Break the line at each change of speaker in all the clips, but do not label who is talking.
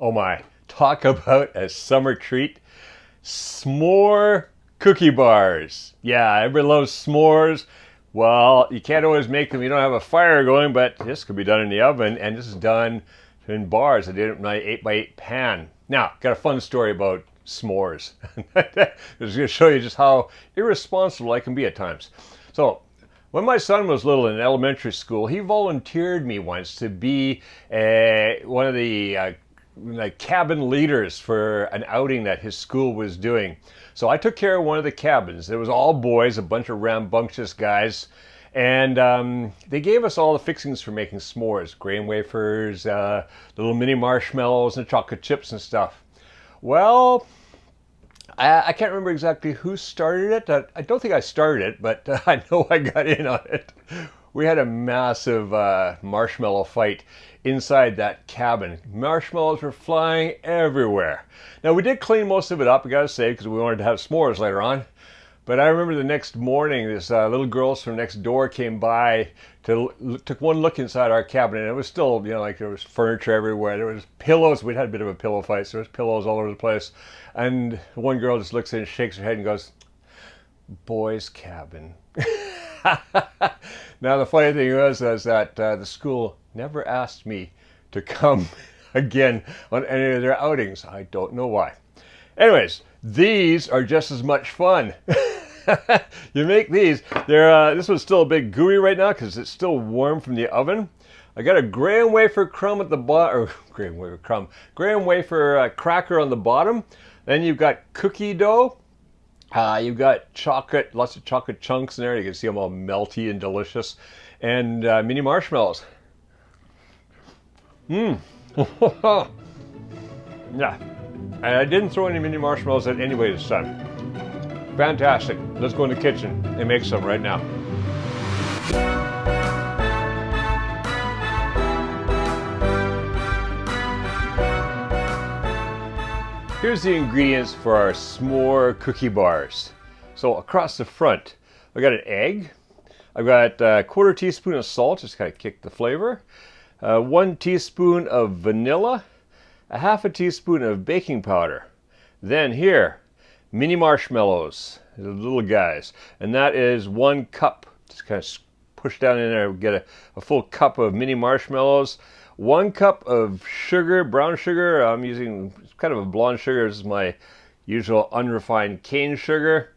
Oh my, talk about a summer treat. S'more cookie bars. Yeah, everybody loves s'mores. Well, you can't always make them. You don't have a fire going, but this could be done in the oven, and this is done in bars. I did it in my 8x8 pan. Now, got a fun story about s'mores. I'm just going to show you just how irresponsible I can be at times. So, when my son was little in elementary school, he volunteered me once to be one of the like cabin leaders for an outing that his school was doing. So I took care of one of the cabins. It was all boys, a bunch of rambunctious guys, and they gave us all the fixings for making s'mores: grain wafers, little mini marshmallows, and chocolate chips and stuff. Well, I can't remember exactly who started it. I don't think I started it, but I know I got in on it. We had a massive marshmallow fight inside that cabin. Marshmallows were flying everywhere. Now, we did clean most of it up, I gotta say, because we wanted to have s'mores later on. But I remember the next morning, this little girls from next door came by took one look inside our cabin, and it was still, like there was furniture everywhere. There was pillows. We'd had a bit of a pillow fight, so there was pillows all over the place. And one girl just looks in and shakes her head and goes, "Boys' cabin." Now, the funny thing was that the school never asked me to come again on any of their outings. I don't know why. Anyways, these are just as much fun. You make these. This one's still a bit gooey right now because it's still warm from the oven. I got a graham wafer crumb at the bottom, or graham wafer cracker on the bottom. Then you've got cookie dough. You've got chocolate, lots of chocolate chunks in there. You can see them all melty and delicious. And mini marshmallows. Mmm. Yeah. And I didn't throw any mini marshmallows at anybody this time. Fantastic. Let's go in the kitchen and make some right now. Here's the ingredients for our s'more cookie bars. So across the front, I've got an egg. I've got a quarter teaspoon of salt, just kind of kick the flavor. 1 teaspoon of vanilla. A half a teaspoon of baking powder. Then here, mini marshmallows, the little guys. And that is 1 cup. Just kind of push down in there, get a full cup of mini marshmallows. 1 cup of sugar, brown sugar. I'm using kind of a blonde sugar. This is my usual unrefined cane sugar.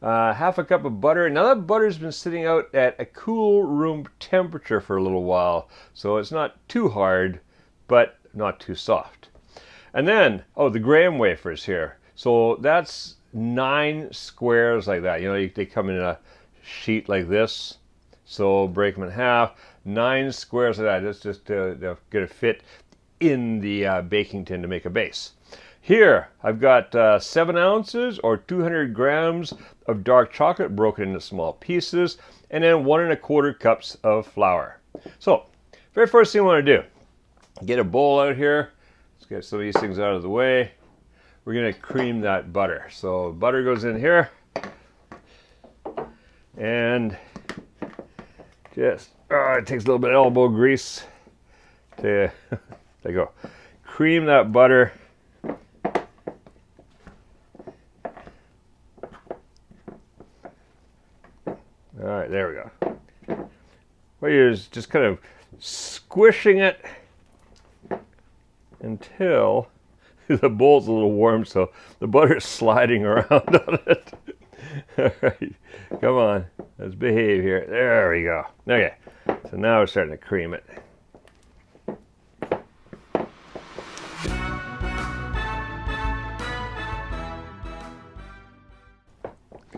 Half a cup of butter. Now that butter's been sitting out at a cool room temperature for a little while, so it's not too hard, but not too soft. And then, the graham wafers here. So that's 9 squares like that. They come in a sheet like this. So break them in half. 9 squares like that. That's just to get a fit in the baking tin to make a base. Here, I've got 7 ounces or 200 grams of dark chocolate broken into small pieces, and then 1 1/4 cups of flour. So, very first thing I want to do, get a bowl out here. Let's get some of these things out of the way. We're going to cream that butter. So, butter goes in here, and just, it takes a little bit of elbow grease to, there you go, cream that butter. All right, there we go. What you're just kind of squishing it until the bowl's a little warm, so the butter's sliding around on it. All right, come on, let's behave here. There we go. Okay, so now we're starting to cream it.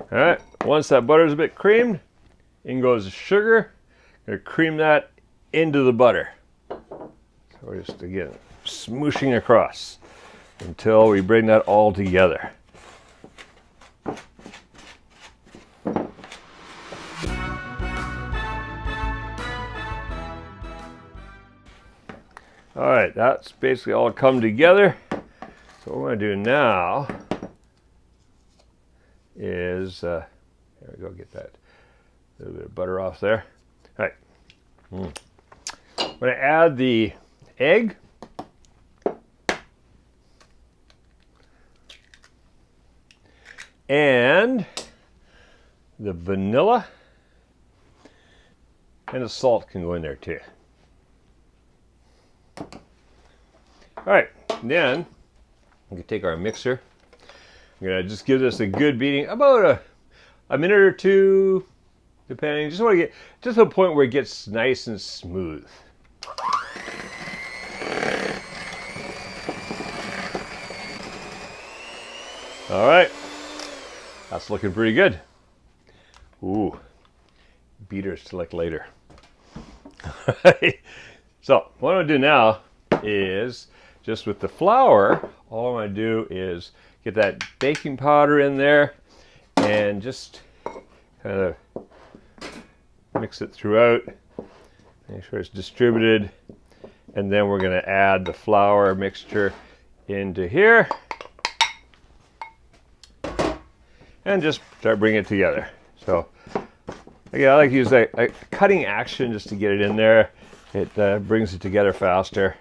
All right, once that butter's a bit creamed, in goes the sugar. Gonna cream that into the butter. So we're just, again, smooshing across until we bring that all together. All right, that's basically all come together. So what we're going to do now is, there we go, get that little bit of butter off there. All right, I'm going to add the egg. and the vanilla, and the salt can go in there too. All right, then we can take our mixer. I'm gonna just give this a good beating, about a minute or two, depending. Just want to get just to the point where it gets nice and smooth. All right, that's looking pretty good. Ooh, beaters to like later. So what I'm gonna do now is just with the flour, all I'm gonna do is get that baking powder in there and just kind of mix it throughout. Make sure it's distributed. And then we're gonna add the flour mixture into here. And just start bringing it together. So again, I like to use a cutting action just to get it in there. It brings it together faster.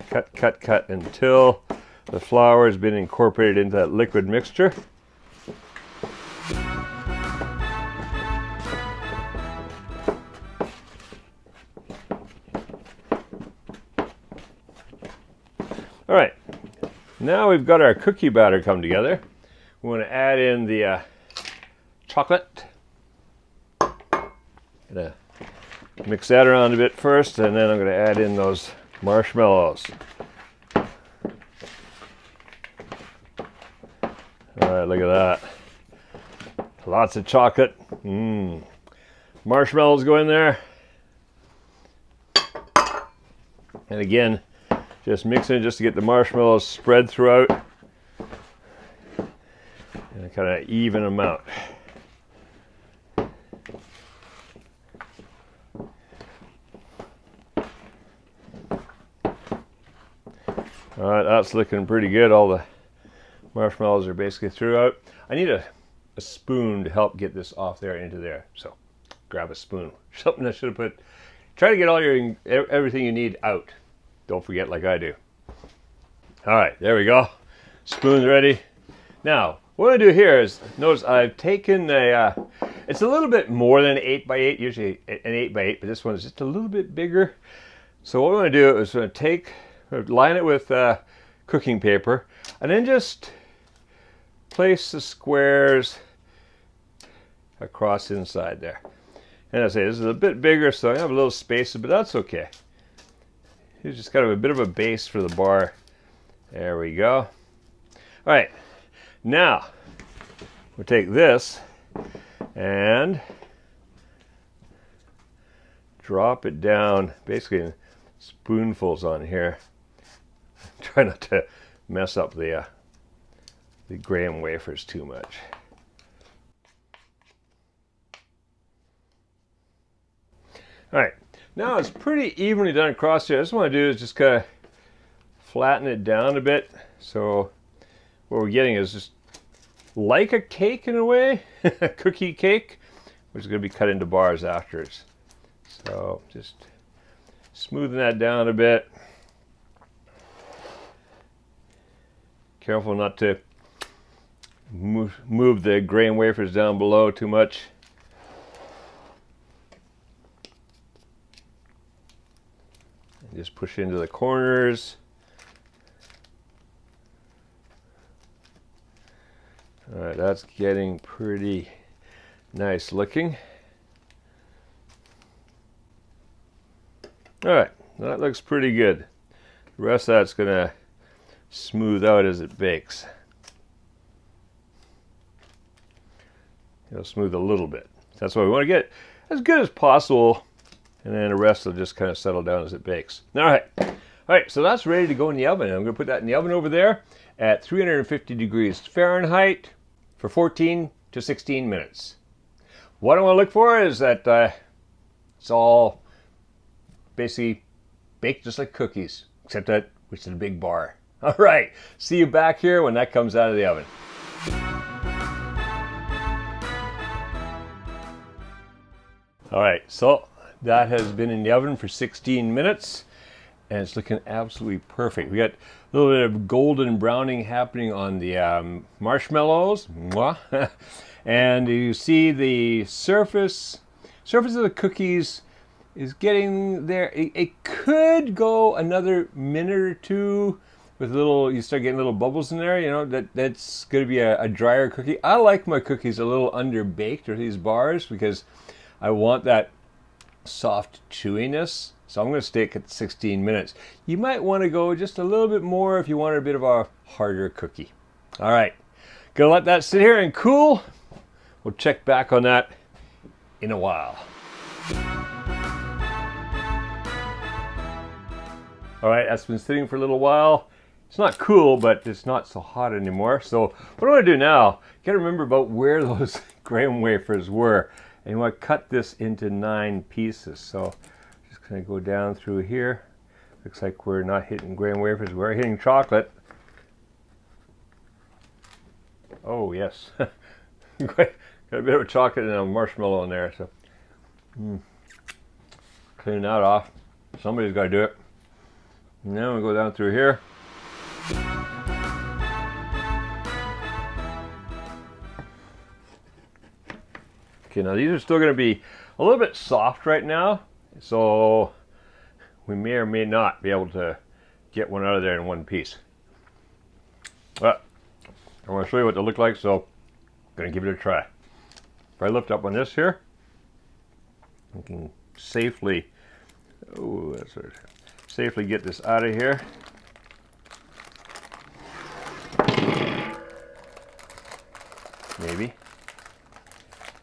Cut, cut, cut until the flour has been incorporated into that liquid mixture. All right, now we've got our cookie batter come together. We want to add in the chocolate. Gonna mix that around a bit first, and then I'm going to add in those marshmallows. All right, look at that. Lots of chocolate. Marshmallows go in there. And again, just mixing it just to get the marshmallows spread throughout. And a kind of even amount. All right, that's looking pretty good. All the marshmallows are basically throughout. I need a spoon to help get this off there into there. So grab a spoon. Something I should have put. Try to get all your everything you need out. Don't forget like I do. All right, there we go. Spoon's ready. Now, what I do here is, notice I've taken it's a little bit more than an 8x8, usually an 8x8, but this one is just a little bit bigger. So what I'm gonna do is line it with cooking paper, and then just place the squares across inside there. And I say this is a bit bigger, so I have a little space, but that's okay. It's just kind of a bit of a base for the bar. There we go. All right, now we'll take this and drop it down, basically in spoonfuls on here. Try not to mess up the graham wafers too much. All right, now it's pretty evenly done across here. What I want to do is just kind of flatten it down a bit. So what we're getting is just like a cake in a way, a cookie cake, which is going to be cut into bars afterwards. So just smoothing that down a bit. Careful not to move the graham wafers down below too much. And just push into the corners. All right, that's getting pretty nice looking. All right, that looks pretty good. The rest of that's gonna smooth out as it bakes. It'll smooth a little bit. That's why we want to get as good as possible, and then the rest will just kind of settle down as it bakes. All right, so that's ready to go in the oven. I'm going to put that in the oven over there at 350 degrees Fahrenheit for 14 to 16 minutes. What I want to look for is that it's all basically baked just like cookies, except that it's in a big bar. All right, see you back here when that comes out of the oven. All right, so that has been in the oven for 16 minutes, and it's looking absolutely perfect. We got a little bit of golden browning happening on the marshmallows. Mwah. And you see the surface of the cookies is getting there. It could go another minute or two with you start getting little bubbles in there. You know, that's going to be a drier cookie. I like my cookies a little under-baked, or these bars, because I want that soft chewiness. So I'm going to stick at 16 minutes. You might want to go just a little bit more if you want a bit of a harder cookie. All right, gonna let that sit here and cool. We'll check back on that in a while. All right, that's been sitting for a little while. It's not cool, but it's not so hot anymore. So what I want to do now, you got to remember about where those graham wafers were. And you want to cut this into 9 pieces. So just going to go down through here. Looks like we're not hitting graham wafers, we're hitting chocolate. Oh yes. Got a bit of chocolate and a marshmallow in there. So clean that off. Somebody's got to do it. Now we go down through here. Okay, now these are still going to be a little bit soft right now, so we may or may not be able to get one out of there in one piece. But I want to show you what they look like, so I'm going to give it a try. If I lift up on this here, I can safely, safely get this out of here. Maybe.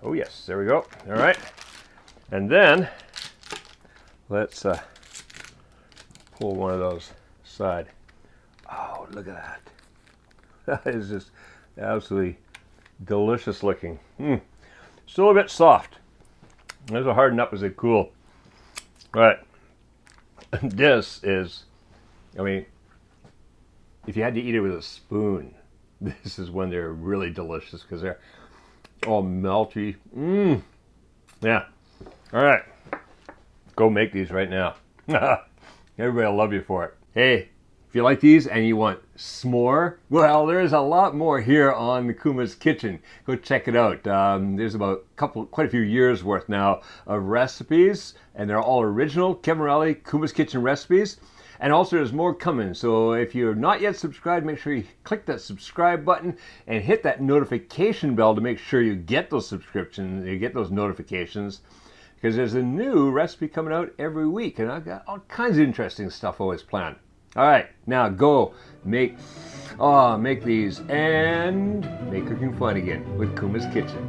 Oh yes, there we go. All right, and then let's pull one of those aside. Oh, look at that. That is just absolutely delicious looking. Still a bit soft. This will harden up as they cool. All right. This is, I mean, if you had to eat it with a spoon, this is when they're really delicious, because they're all melty. Yeah. All right. Go make these right now. Everybody will love you for it. Hey, if you like these and you want s'more, well, there's a lot more here on Kuma's Kitchen. Go check it out. There's about quite a few years worth now of recipes, and they're all original Kevin Riley Kuma's Kitchen recipes. And also there's more coming. So if you're not yet subscribed, make sure you click that subscribe button and hit that notification bell to make sure you get those subscriptions, you get those notifications. Because there's a new recipe coming out every week, and I've got all kinds of interesting stuff always planned. All right, now go make these and make cooking fun again with Kuma's Kitchen.